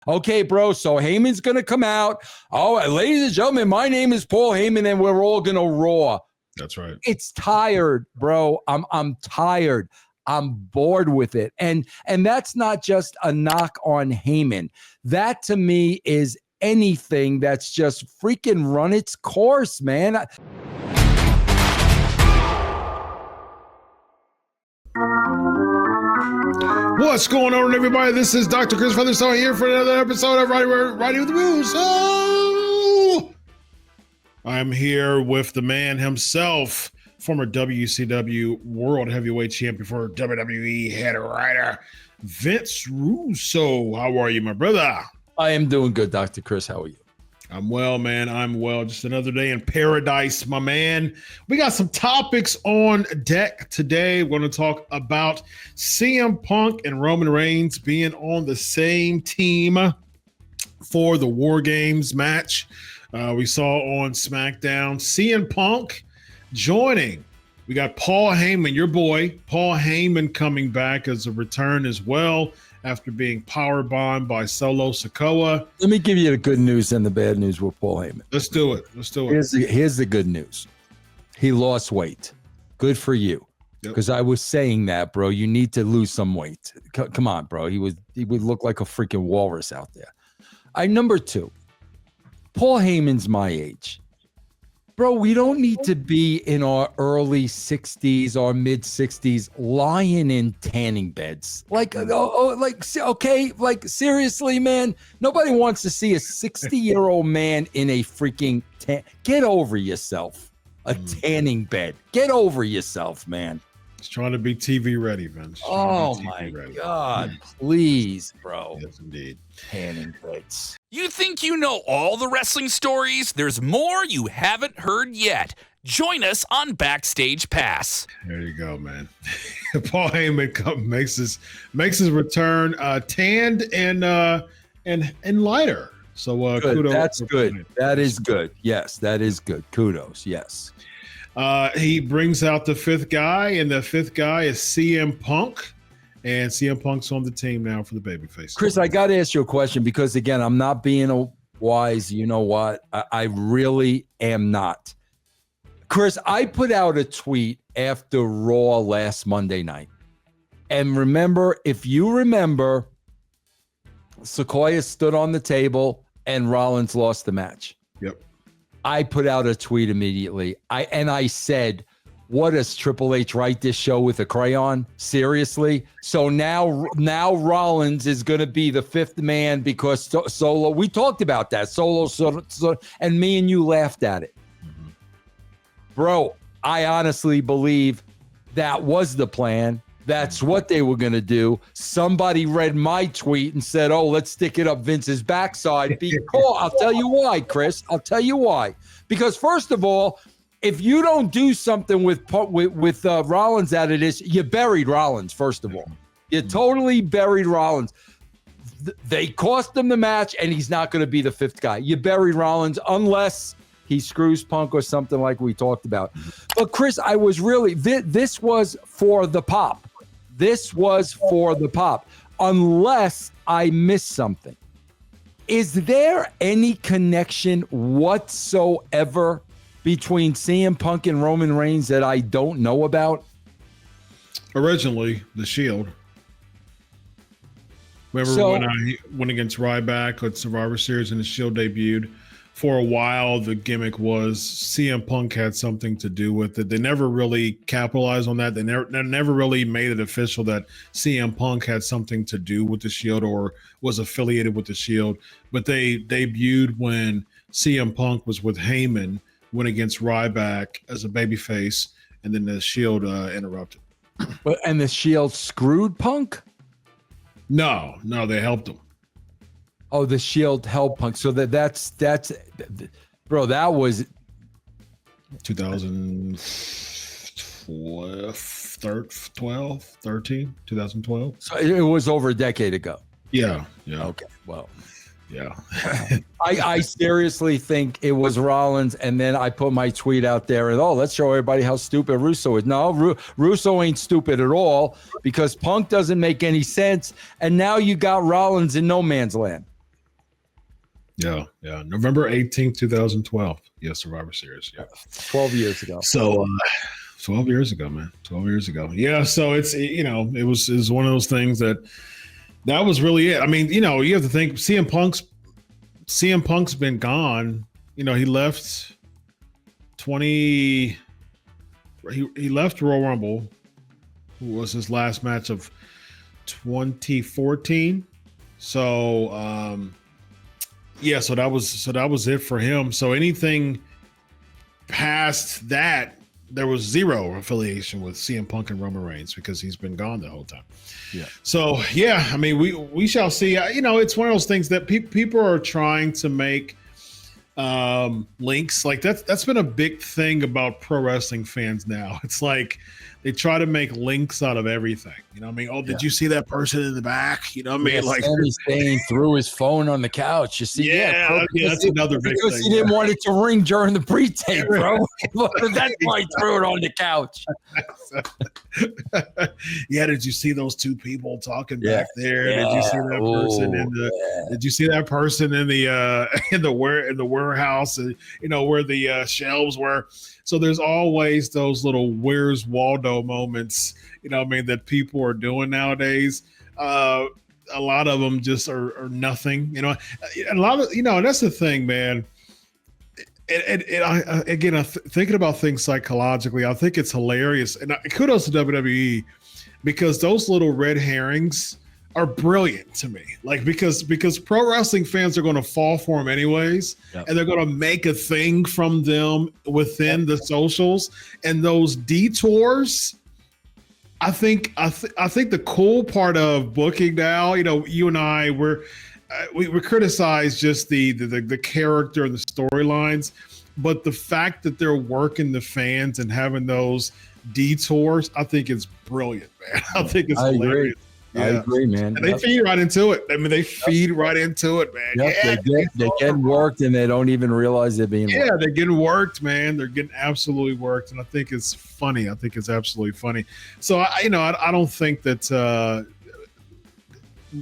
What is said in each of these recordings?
Okay, bro, so Heyman's going to come out. Oh, ladies and gentlemen, my name is Paul Heyman, and we're all going to roar. That's right. It's tired, bro. I'm tired. I'm bored with it. And that's not just a knock on Heyman. That to me is anything that's just freaking run its course, man. What's going on, everybody? This is Dr. Chris Featherstone here for another episode of Writing With Russo. I'm here with the man himself, former WCW World Heavyweight Champion for WWE Head Writer, Vince Russo. How are you, my brother? I am doing good, Dr. Chris. How are you? I'm well, man. I'm well. Just another day in paradise, my man. We got some topics on deck today. We're going to talk about CM Punk and Roman Reigns being on the same team for the War Games match. We saw on SmackDown CM Punk joining. We got Paul Heyman, your boy, Paul Heyman coming back as a return as well, after being powerbombed by Solo Sikoa. Let me give you the good news and the bad news with Paul Heyman. Let's do it. Here's the good news. He lost weight. Good for you. Because I was saying that, bro. You need to lose some weight. Come on, bro. He would look like a freaking walrus out there. Number two, Paul Heyman's my age. Bro, we don't need to be in our early 60s or mid 60s lying in tanning beds. Seriously, man. Nobody wants to see a 60-year-old man in a freaking get over yourself. A tanning bed. Get over yourself, man. He's trying to be TV ready, Vince. Oh my God, please, bro. Yes, indeed. Tanning beds. You think you know all the wrestling stories? There's more you haven't heard yet. Join us on Backstage Pass. There you go, man. Paul Heyman makes his return, tanned and lighter. So kudos. That's good. That is good. Yes, that is good. Kudos. Yes. He brings out the fifth guy, and the fifth guy is CM Punk. And CM Punk's on the team now for the babyface. Chris, I got to ask you a question because, again, I'm not being wise. You know what? I really am not. Chris, I put out a tweet after Raw last Monday night. And remember, if you remember, Sequoia stood on the table and Rollins lost the match. Yep. I put out a tweet immediately. I said, what does Triple H write this show with a crayon? Seriously? So now Rollins is going to be the fifth man because Solo, we talked about that. Solo, and me and you laughed at it. Mm-hmm. Bro, I honestly believe that was the plan. That's what they were going to do. Somebody read my tweet and said, oh, let's stick it up Vince's backside. I'll tell you why, Chris. I'll tell you why. Because first of all, if you don't do something with Rollins out of this, you buried Rollins, first of all. You totally buried Rollins. They cost him the match, and he's not going to be the fifth guy. You buried Rollins unless he screws Punk or something like we talked about. But, Chris, I was really – this was for the pop. This was for the pop, unless I missed something. Is there any connection whatsoever between CM Punk and Roman Reigns that I don't know about? Originally, the Shield. Remember when I went against Ryback at Survivor Series and the Shield debuted? For a while, the gimmick was CM Punk had something to do with it. They never really capitalized on that. They never really made it official that CM Punk had something to do with the Shield or was affiliated with the Shield. But they debuted when CM Punk was with Heyman, went against Ryback as a babyface, and then the Shield interrupted. And the Shield screwed Punk? No, they helped him. Oh, the Shield helped Punk. So that's bro, that was 2012. So it was over a decade ago. Yeah. Okay, well. Yeah. I seriously think it was Rollins, and then I put my tweet out there and, let's show everybody how stupid Russo is. No, Russo ain't stupid at all because Punk doesn't make any sense, and now you got Rollins in no man's land. Yeah. November 18th, 2012. Yeah, Survivor Series. Yeah. 12 years ago. So 12 years ago, man. 12 years ago. Yeah. So it's, it was one of those things that was really it. I mean, you have to think CM Punk's been gone. He left he left Royal Rumble, who was his last match of 2014. So so that was it for him. So anything past that, there was zero affiliation with CM Punk and Roman Reigns because he's been gone the whole time. Yeah. So I mean, we shall see. It's one of those things that people are trying to make links. Like that's been a big thing about pro wrestling fans now. It's like they try to make links out of everything. You know what I mean? Oh, did you see that person in the back? You know what I mean? Like Sami Zayn threw his phone on the couch. You see? That's another big thing. He didn't want it to ring during the pre-tape, bro. That's why he threw it on the couch. Did you see those two people talking back there? Did you see that person Did you see that person in the warehouse? Where the shelves were. So there's always those little "Where's Waldo" moments, that people are doing nowadays. A lot of them just are nothing, A lot of, and that's the thing, man. Thinking about things psychologically, I think it's hilarious. And kudos to WWE because those little red herrings are brilliant to me. Like because pro wrestling fans are going to fall for them anyways, and they're going to make a thing from them within the socials and those detours. I think the cool part of booking now, you and I we criticize just the character and the storylines, but the fact that they're working the fans and having those detours, I think it's brilliant, man. I think it's hilarious. I agree, man. And they feed right into it. I mean, they feed right into it, man. Yep, they get worked and they don't even realize they're being worked. Yeah, they're getting worked, man. They're getting absolutely worked. And I think it's funny. I think it's absolutely funny. So, I don't think that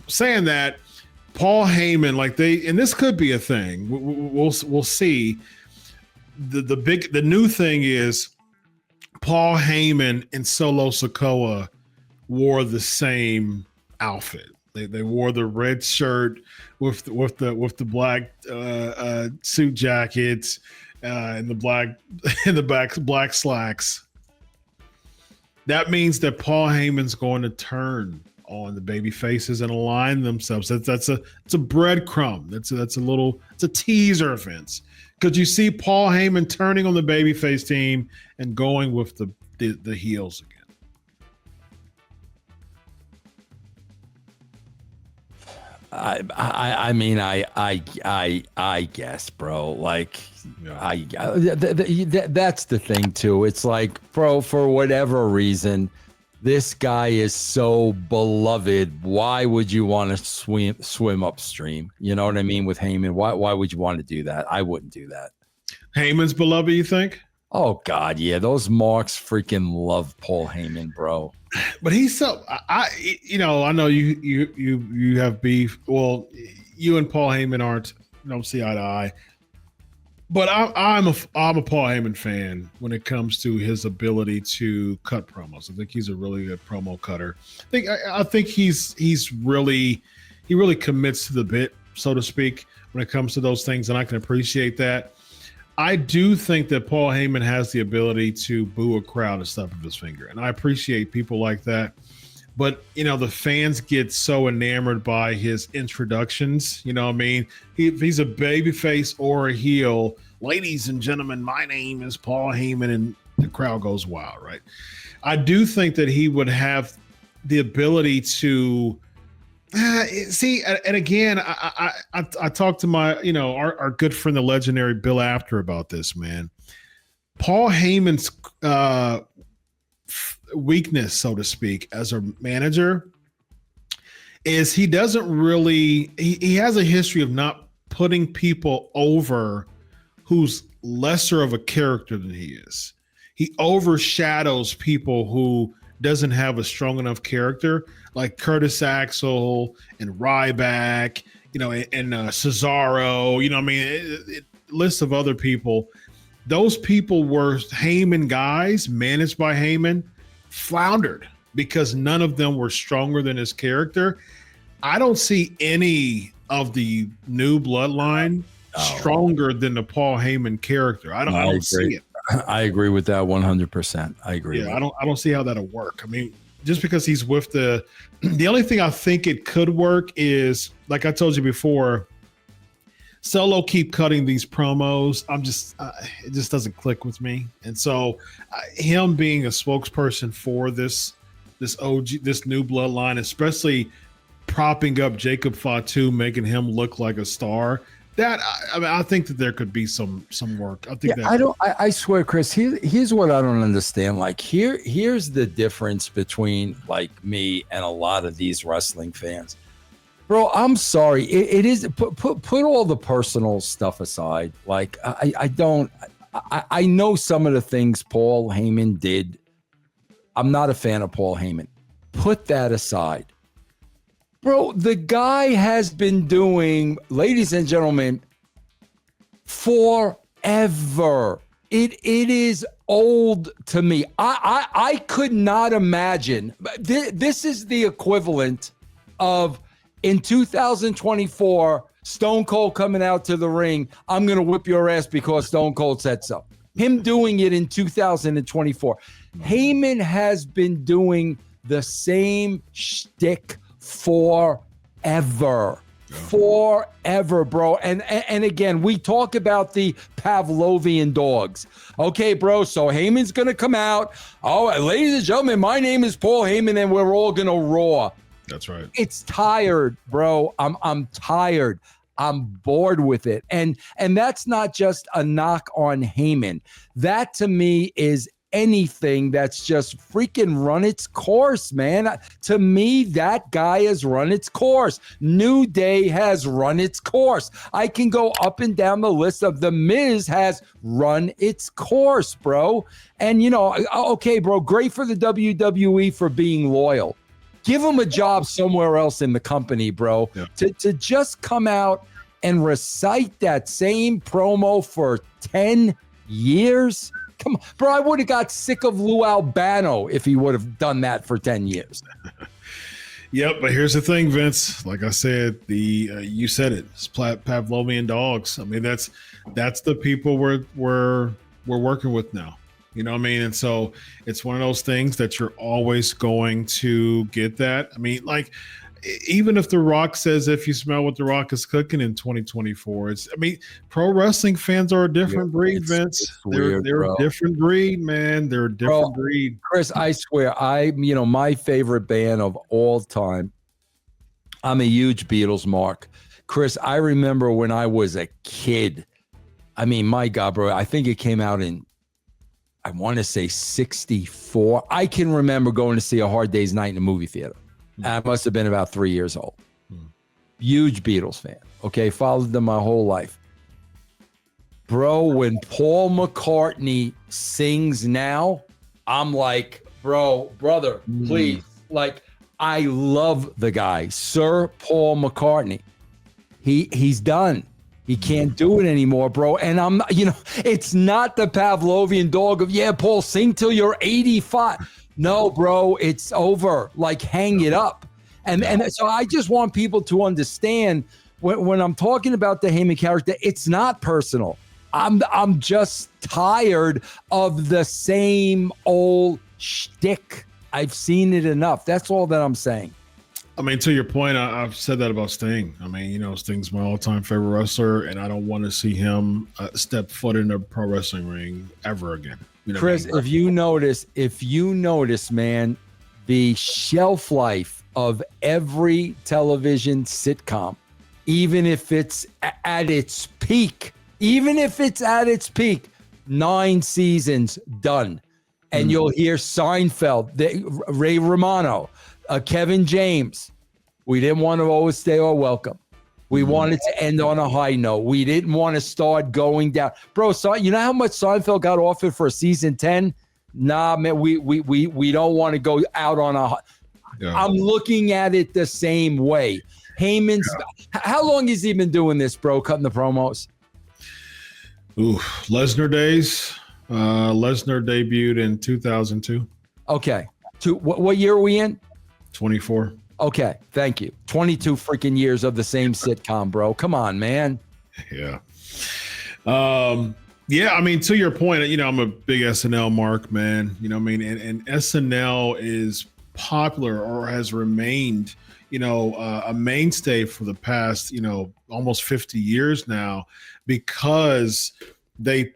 saying that Paul Heyman, and this could be a thing. We'll see. The new thing is Paul Heyman and Solo Sikoa wore the same outfit. They wore the red shirt with the black suit jackets and the black slacks. That means that Paul Heyman's going to turn on the baby faces and align themselves. It's a breadcrumb. It's a teaser, Vince. Could you see Paul Heyman turning on the babyface team and going with the heels again? I mean, I guess, bro. Like, that's the thing too. It's like, bro, for whatever reason, this guy is so beloved. Why would you want to swim upstream? You know what I mean? With Heyman, why would you want to do that? I wouldn't do that. Heyman's beloved, you think? Oh God, yeah. Those marks freaking love Paul Heyman, bro. But he's so I know you have beef. Well, you and Paul Heyman don't see eye to eye. But I'm a Paul Heyman fan when it comes to his ability to cut promos. I think he's a really good promo cutter. I think he really commits to the bit, so to speak, when it comes to those things, and I can appreciate that. I do think that Paul Heyman has the ability to boo a crowd and stuff with his finger, and I appreciate people like that. But, the fans get so enamored by his introductions. You know what I mean? If he's a babyface or a heel, ladies and gentlemen, my name is Paul Heyman, and the crowd goes wild, right? I do think that he would have the ability to see, and again, I talked to my, our good friend, the legendary Bill Apter, about this, man. Paul Heyman's weakness, so to speak, as a manager is he doesn't really, he has a history of not putting people over who's lesser of a character than he is. He overshadows people who doesn't have a strong enough character, like Curtis Axel and Ryback, and Cesaro, list of other people. Those people were Heyman guys, managed by Heyman, floundered because none of them were stronger than his character. I don't see any of the new bloodline stronger than the Paul Heyman character. I don't see it. I agree with that 100%. I agree. Yeah, I don't see how that'll work. I mean, just because he's with the only thing I think it could work is, like I told you before, Solo keep cutting these promos. It just doesn't click with me. And so him being a spokesperson for this new bloodline, especially propping up Jacob Fatu, making him look like a star, I think that there could be some work. I swear, Chris, here's what I don't understand. Like here's the difference between like me and a lot of these wrestling fans. Bro, I'm sorry. It is put all the personal stuff aside. Like I know some of the things Paul Heyman did. I'm not a fan of Paul Heyman. Put that aside. Bro, the guy has been doing, ladies and gentlemen, forever. It is old to me. I could not imagine. This is the equivalent of in 2024, Stone Cold coming out to the ring. I'm going to whip your ass because Stone Cold said so. Him doing it in 2024. Heyman has been doing the same shtick forever, bro. And again, we talk about the Pavlovian dogs. Okay, bro. So Heyman's gonna come out. Oh, ladies and gentlemen, my name is Paul Heyman, and we're all gonna roar. That's right. It's tired, bro. I'm tired. I'm bored with it. And that's not just a knock on Heyman. That to me is anything that's just freaking run its course, man. To me, that guy has run its course. New Day has run its course. I can go up and down the list of The Miz has run its course, bro. And, okay, bro, great for the WWE for being loyal. Give him a job somewhere else in the company, bro. Yeah. To just come out and recite that same promo for 10 years. Come on, bro, I would have got sick of Lou Albano if he would have done that for 10 years. Yep, but here's the thing, Vince. Like I said, you said it. It's Pavlovian dogs. I mean, that's the people we're working with now. You know what I mean? And so it's one of those things that you're always going to get that. I mean, like, even if The Rock says, if you smell what The Rock is cooking in 2024, pro wrestling fans are a different breed, Vince. They're a different breed, man. They're a different breed. Chris, I swear, my favorite band of all time, I'm a huge Beatles mark. Chris, I remember when I was a kid. I mean, my God, bro, I think it came out in, I want to say 64. I can remember going to see A Hard Day's Night in the movie theater. I must have been about 3 years old. Huge Beatles fan. Okay, followed them my whole life. Bro, when Paul McCartney sings now, I'm like, brother, please. Like, I love the guy, Sir Paul McCartney. He's done. He can't do it anymore, bro. And I'm, it's not the Pavlovian dog of, yeah, Paul, sing till you're 85. No, bro, it's over. Like, hang it up. And so I just want people to understand when I'm talking about the Heyman character, it's not personal. I'm just tired of the same old shtick. I've seen it enough. That's all that I'm saying. I mean, to your point, I've said that about Sting. I mean, Sting's my all-time favorite wrestler, and I don't want to see him step foot in a pro wrestling ring ever again. Chris, if you notice, man, the shelf life of every television sitcom, even if it's at its peak, 9 seasons done. And you'll hear Seinfeld, Ray Romano, Kevin James. We didn't want to always stay or welcome. We wanted to end on a high note. We didn't want to start going down. Bro, so you know how much Seinfeld got offered for season 10? Nah, man, we don't want to go out on a high. Yeah. I'm looking at it the same way. Heyman's. How long has he been doing this, bro? Cutting the promos? Ooh, Lesnar days. Lesnar debuted in 2002. Okay. What year are we in? 24. Okay. Thank you. 22 freaking years of the same sitcom, bro. Come on, man. Yeah. Yeah, I mean, to your point, I'm a big SNL mark, man. And SNL is popular or has remained, a mainstay for the past, almost 50 years now, because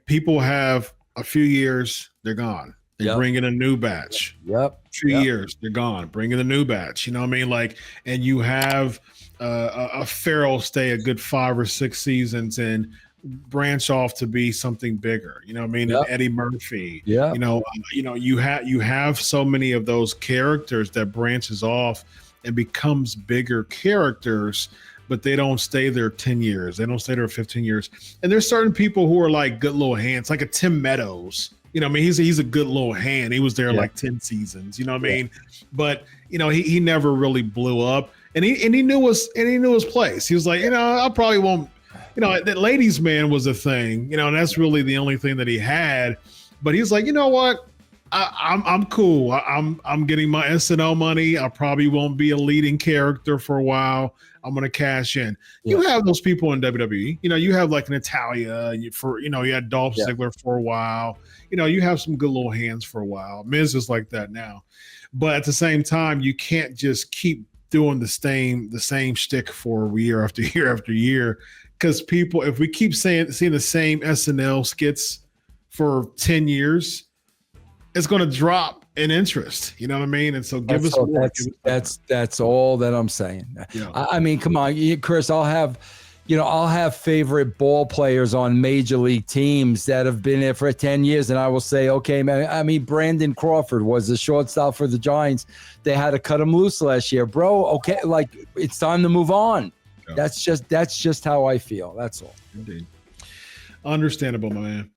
people have a few years, they're gone. They bring in a new batch. Yep. 2 years, they're gone. Bring in a new batch. You know what I mean? Like, and you have a Farrell stay a good 5 or 6 seasons and branch off to be something bigger. You know what I mean? Yep. And Eddie Murphy. Yeah. You have so many of those characters that branches off and becomes bigger characters, but they don't stay there 10 years. They don't stay there 15 years. And there's certain people who are like good little hands, like a Tim Meadows. He's a good little hand. He was there like 10 seasons. You know what I mean? But he never really blew up, and he knew his place. He was like, I probably won't. That ladies' man was a thing. And that's really the only thing that he had. But he's like, you know what? I'm cool. I'm getting my SNL money. I probably won't be a leading character for a while. I'm gonna cash in. Yeah. You have those people in WWE. You have like Natalia. You had Dolph Ziggler for a while. You have some good little hands for a while. Miz is like that now. But at the same time, you can't just keep doing the same shtick for year after year after year. Because people, if we keep seeing the same SNL skits for 10 years, it's going to drop in interest. You know what I mean? And so give us more. That's all that I'm saying. Yeah. I mean, come on, Chris, I'll have favorite ball players on major league teams that have been there for 10 years. And I will say, okay, man, I mean, Brandon Crawford was the shortstop for the Giants. They had to cut him loose last year, bro. Okay. Like, it's time to move on. Yeah. That's just how I feel. That's all. Indeed. Understandable, my man.